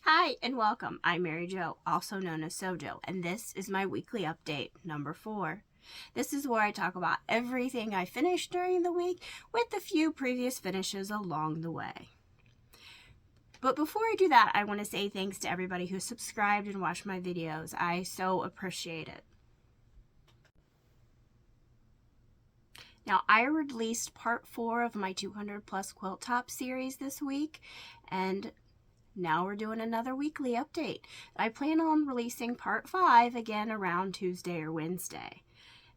Hi and welcome. I'm Mary Jo, also known as Sojo, and this is my weekly update, number 4. This is where I talk about everything I finished during the week with a few previous finishes along the way. But before I do that, I want to say thanks to everybody who subscribed and watched my videos. I so appreciate it. Now, I released part 4 of my 200 plus quilt top series this week, and now we're doing another weekly update. I plan on releasing part 5 again around Tuesday or Wednesday.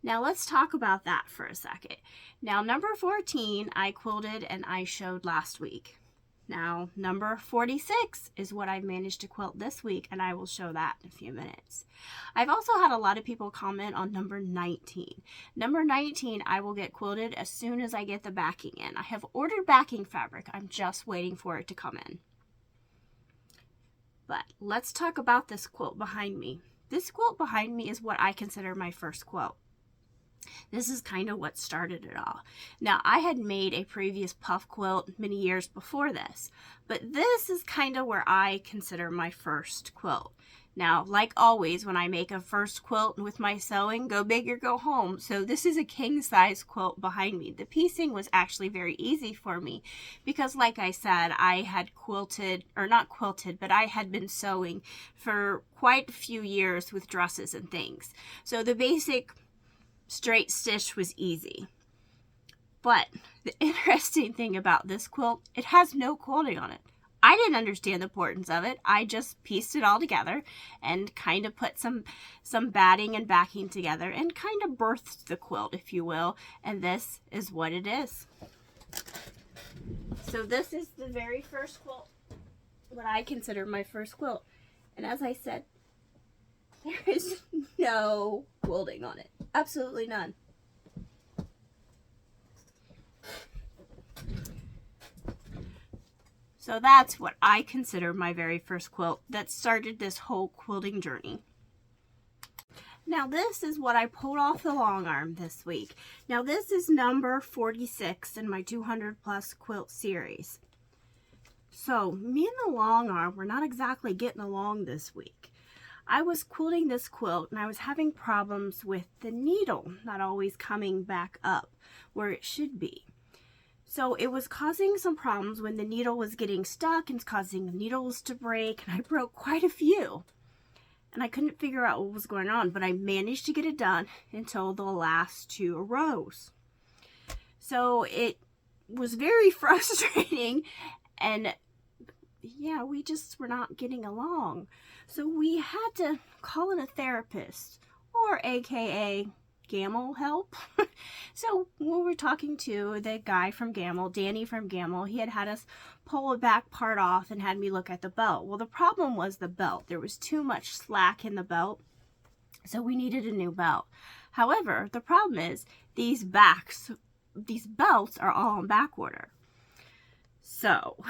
Now let's talk about that for a second. Now number 14 I quilted and I showed last week. Now number 46 is what I've managed to quilt this week, and I will show that in a few minutes. I've also had a lot of people comment on number 19. Number 19 I will get quilted as soon as I get the backing in. I have ordered backing fabric. I'm just waiting for it to come in. But let's talk about this quilt behind me. This quilt behind me is what I consider my first quilt. This is kind of what started it all. Now, I had made a previous puff quilt many years before this, but this is kind of where I consider my first quilt. Now, like always, when I make a first quilt with my sewing, go big or go home. So this is a king size quilt behind me. The piecing was actually very easy for me because, like I said, I had quilted, or not quilted, but I had been sewing for quite a few years with dresses and things. So the basic straight stitch was easy. But the interesting thing about this quilt, it has no quilting on it. I didn't understand the importance of it. I just pieced it all together and kind of put some batting and backing together and kind of birthed the quilt, if you will. And this is what it is. So this is the very first quilt, what I consider my first quilt. And as I said, there is no quilting on it. Absolutely none. So that's what I consider my very first quilt that started this whole quilting journey. Now this is what I pulled off the long arm this week. Now this is number 46 in my 200 plus quilt series. So me and the long arm were not exactly getting along this week. I was quilting this quilt and I was having problems with the needle not always coming back up where it should be. So it was causing some problems when the needle was getting stuck and causing the needles to break, and I broke quite a few. And I couldn't figure out what was going on, but I managed to get it done until the last 2 rows. So it was very frustrating, and yeah, we just were not getting along. So we had to call in a therapist, or AKA Gamble help. So we were talking to the guy from Gamble, Danny from Gamble. He had us pull a back part off and had me look at the belt. Well, the problem was the belt. There was too much slack in the belt, so we needed a new belt. However, the problem is these belts are all in back order. So,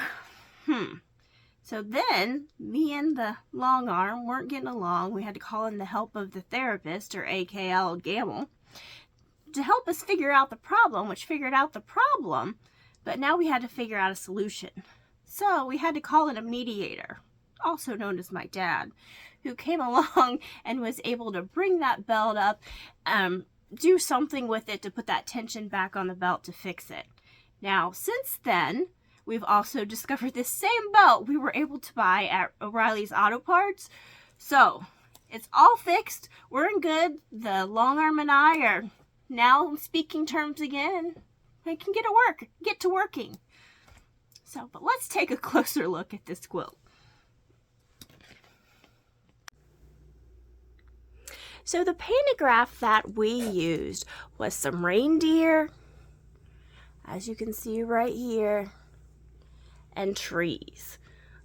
So then, me and the long arm weren't getting along. We had to call in the help of the therapist, or AKL Gamble, to help us figure out the problem, which figured out the problem, but now we had to figure out a solution. So we had to call in a mediator, also known as my dad, who came along and was able to bring that belt up, do something with it to put that tension back on the belt to fix it. Now, since then, we've also discovered this same belt we were able to buy at O'Reilly's Auto Parts. So, it's all fixed. We're in good. The long arm and I are now speaking terms again. I can get to working. So, but let's take a closer look at this quilt. So the pantograph that we used was some reindeer, as you can see right here, and trees.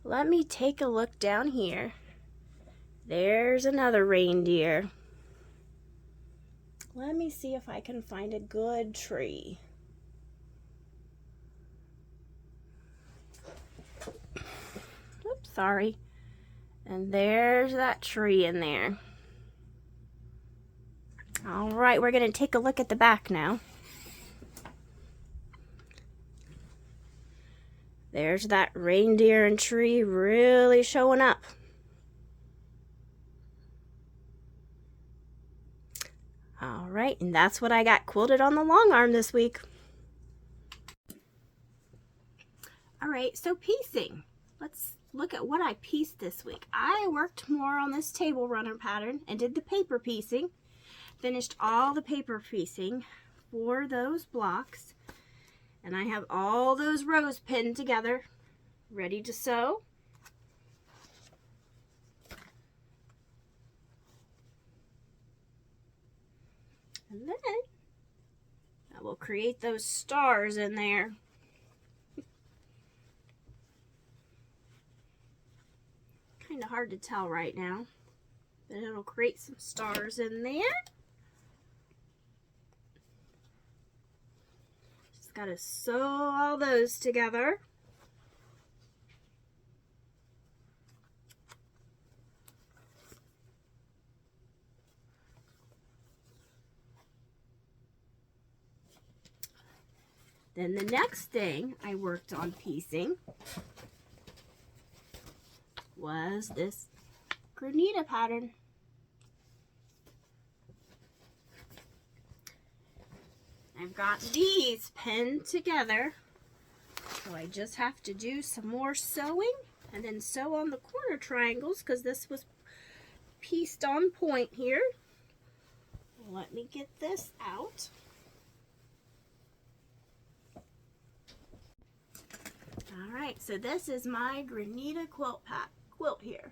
Let me take a look down here. There's another reindeer. Let me see if I can find a good tree. Oops, sorry. And there's that tree in there. All right, we're going to take a look at the back now. There's that reindeer and tree really showing up. All right, and that's what I got quilted on the long arm this week. All right, so piecing. Let's look at what I pieced this week. I worked more on this table runner pattern and did the paper piecing. Finished all the paper piecing for those blocks. And I have all those rows pinned together, ready to sew. And then I will create those stars in there. Kind of hard to tell right now, but it'll create some stars in there. Just gotta sew all those together. Then the next thing I worked on piecing was this granita pattern. I've got these pinned together, so I just have to do some more sewing and then sew on the corner triangles because this was pieced on point here. Let me get this out. All right, so this is my granita quilt here.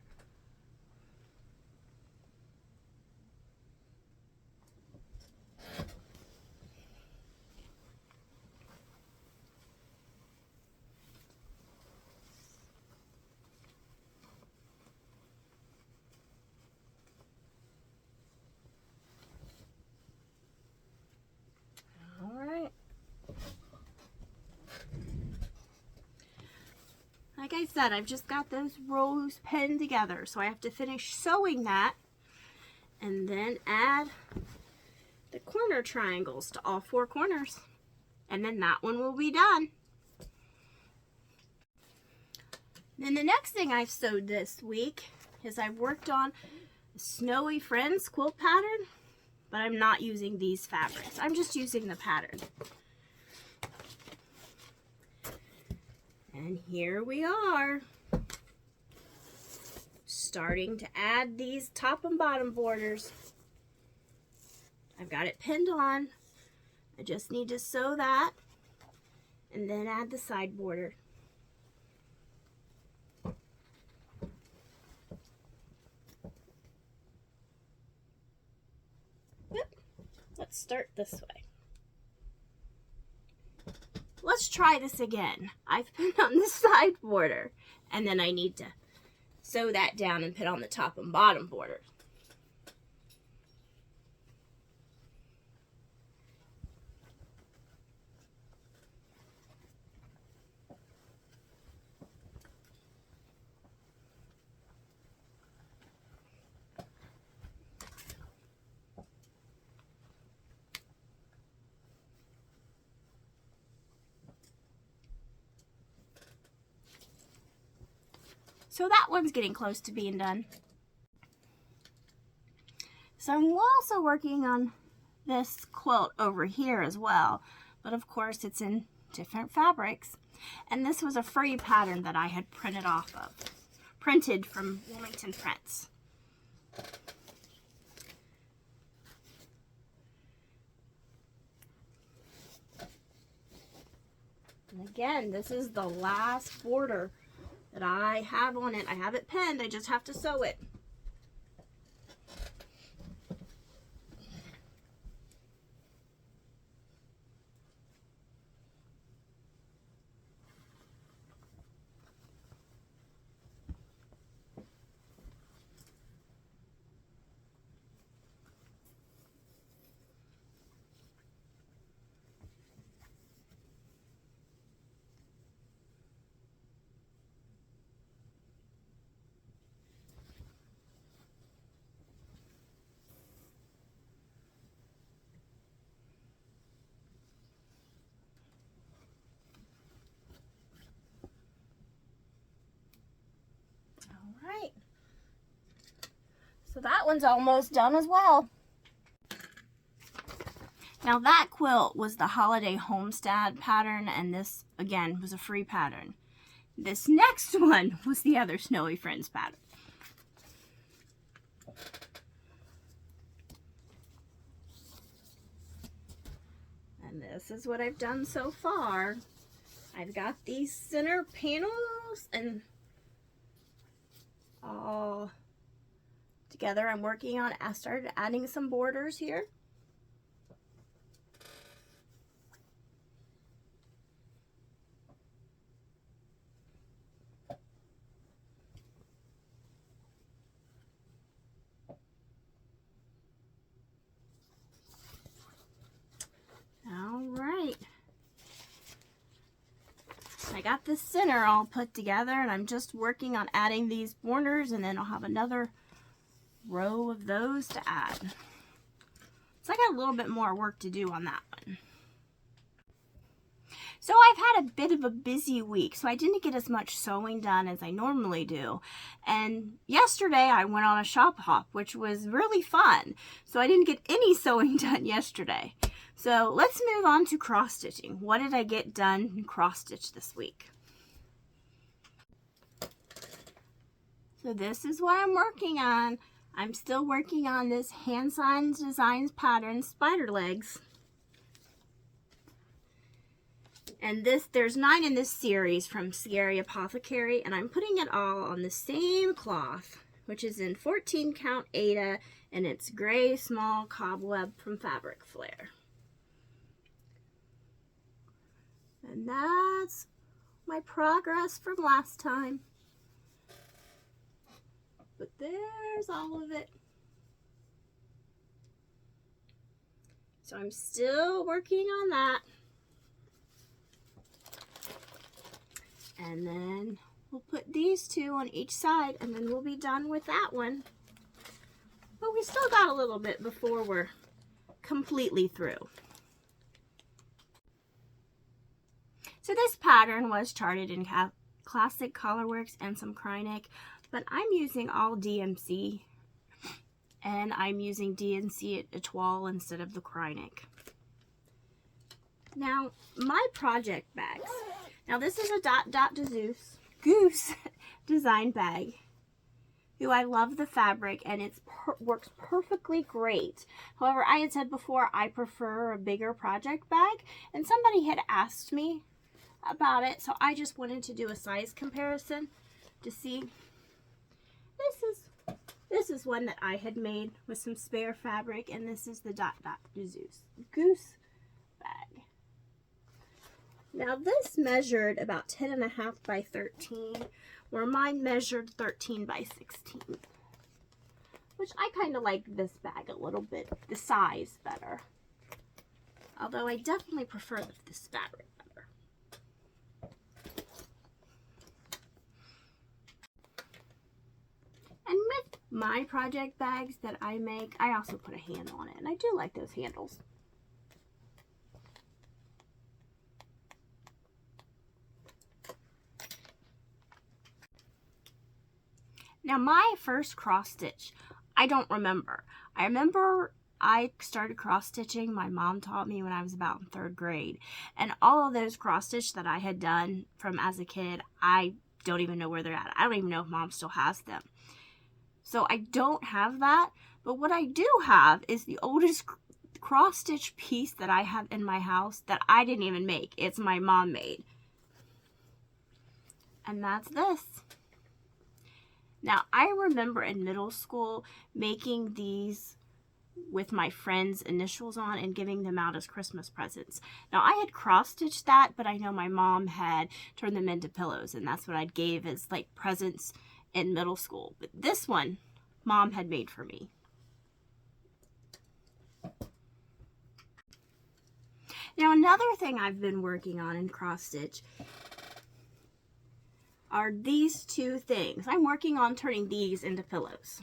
All right. Like I said, I've just got those rows pinned together, so I have to finish sewing that and then add the corner triangles to all four corners. And then that one will be done. Then the next thing I've sewed this week is I've worked on a Snowy Friends quilt pattern, but I'm not using these fabrics. I'm just using the pattern. And here we are, starting to add these top and bottom borders. I've got it pinned on. I just need to sew that and then add the side border. Yep. Let's start this way. Let's try this again. I've pinned on the side border, and then I need to sew that down and put on the top and bottom border. So that one's getting close to being done. So I'm also working on this quilt over here as well, but of course it's in different fabrics. And this was a free pattern that I had printed from Wilmington Prints. And again, this is the last border that I have on it. I have it pinned, I just have to sew it. one's almost done as well. Now that quilt was the Holiday Homestead pattern, and this, again, was a free pattern. This next one was the other Snowy Friends pattern. And this is what I've done so far. I've got these center panels and all together. I'm working on, I started adding some borders here. I got the center all put together, and I'm just working on adding these borders, and then I'll have another row of those to add. So I got a little bit more work to do on that one. So I've had a bit of a busy week, so I didn't get as much sewing done as I normally do. And yesterday I went on a shop hop, which was really fun. So I didn't get any sewing done yesterday. So let's move on to cross stitching. What did I get done in cross stitch this week? So this is what I'm working on. I'm still working on this Hand Signs Designs pattern, spider legs. And there's 9 in this series from Scary Apothecary, and I'm putting it all on the same cloth, which is in 14 count Aida, and it's gray small cobweb from Fabric Flare. And that's my progress from last time. But there's all of it. So I'm still working on that. And then we'll put these 2 on each side, and then we'll be done with that one. But we still got a little bit before we're completely through. So this pattern was charted in Classic Colorworks and some Krynic, but I'm using all DMC, and I'm using DMC Etoile instead of the Krynic. Now, my project bags. Now this is a Goose design bag. I love the fabric, and it works perfectly great. However, I had said before I prefer a bigger project bag, and somebody had asked me about it, so I just wanted to do a size comparison to see. This is one that I had made with some spare fabric, and this is the Goose bag. Now this measured about 10.5 by 13, where mine measured 13 by 16, which I kind of like this bag a little bit, the size better, although I definitely prefer this fabric better. And with my project bags that I make, I also put a handle on it, and I do like those handles. Now my first cross stitch, I don't remember. I remember I started cross stitching, my mom taught me when I was about in 3rd grade. And all of those cross stitch that I had done from as a kid, I don't even know where they're at. I don't even know if mom still has them. So I don't have that, but what I do have is the oldest cross stitch piece that I have in my house that I didn't even make. It's my mom made. And that's this. Now, I remember in middle school making these with my friends' initials on and giving them out as Christmas presents. Now, I had cross-stitched that, but I know my mom had turned them into pillows, and that's what I gave as like presents in middle school. But this one, Mom had made for me. Now, another thing I've been working on in cross-stitch are these 2 things. I'm working on turning these into pillows.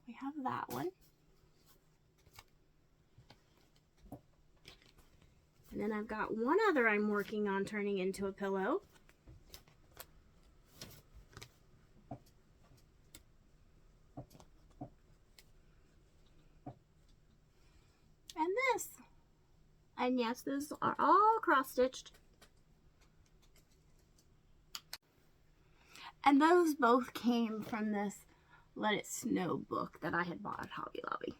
We have that one. And then I've got one other I'm working on turning into a pillow. and this. And yes, those are all cross-stitched. And those both came from this Let It Snow book that I had bought at Hobby Lobby.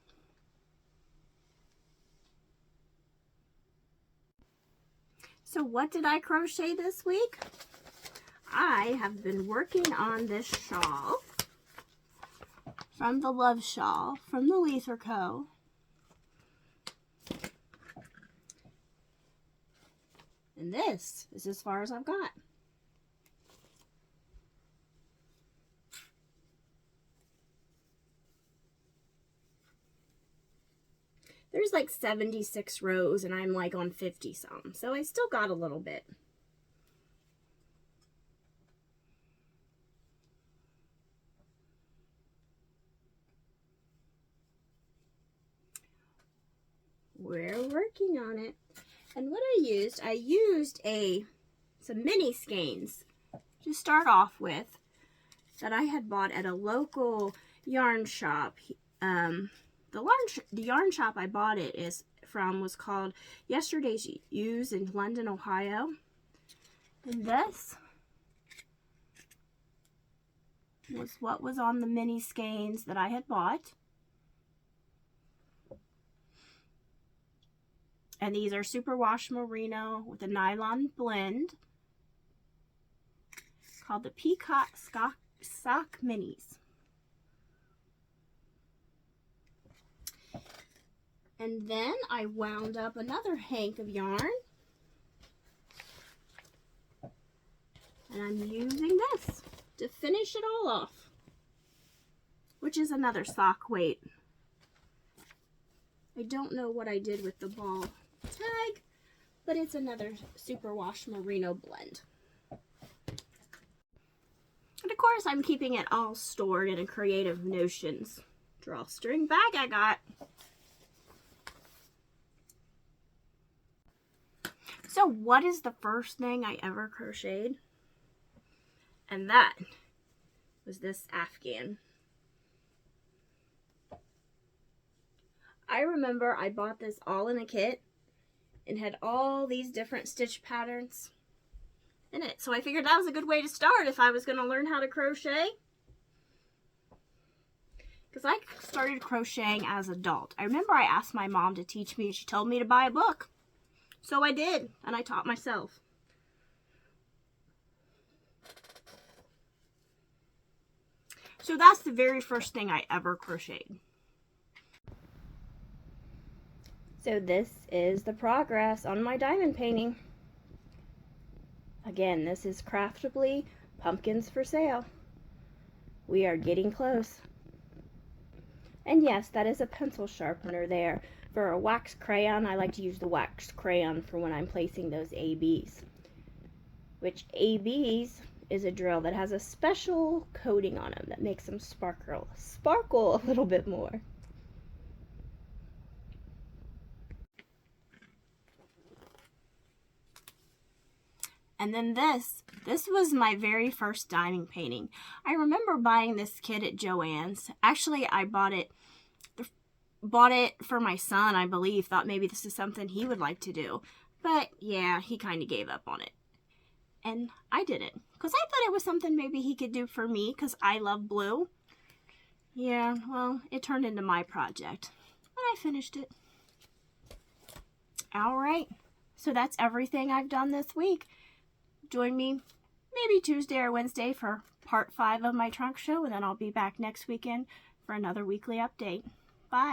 So what did I crochet this week? I have been working on this shawl from the Love Shawl from the Lether Co. And this is as far as I've got. There's like 76 rows and I'm like on 50 some, so I still got a little bit. We're working on it. And what I used some mini skeins to start off with that I had bought at a local yarn shop. The yarn shop I bought it was called Yesterday's Use in London, Ohio. And this was what was on the mini skeins that I had bought. And these are superwash merino with a nylon blend called the Peacock Sock Minis. And then I wound up another hank of yarn. And I'm using this to finish it all off, which is another sock weight. I don't know what I did with the ball tag, but it's another superwash merino blend. And of course, I'm keeping it all stored in a Creative Notions drawstring bag I got. So what is the first thing I ever crocheted? And that was this Afghan. I remember I bought this all in a kit and had all these different stitch patterns in it. So I figured that was a good way to start if I was going to learn how to crochet. Because I started crocheting as an adult. I remember I asked my mom to teach me and she told me to buy a book. So I did, and I taught myself. So that's the very first thing I ever crocheted. So this is the progress on my diamond painting. Again, this is Craftably Pumpkins for Sale. We are getting close. And yes, that is a pencil sharpener there. For a wax crayon, I like to use the wax crayon for when I'm placing those ABs. Which ABs is a drill that has a special coating on them that makes them sparkle a little bit more. And then this was my very first diamond painting. I remember buying this kit at Joann's. Actually, I bought it for my son, I believe. Thought maybe this is something he would like to do. But yeah, he kind of gave up on it. And I did it because I thought it was something maybe he could do for me because I love blue. Yeah, well, it turned into my project. And I finished it. Alright, so that's everything I've done this week. Join me maybe Tuesday or Wednesday for part 5 of my trunk show, and then I'll be back next weekend for another weekly update. Bye.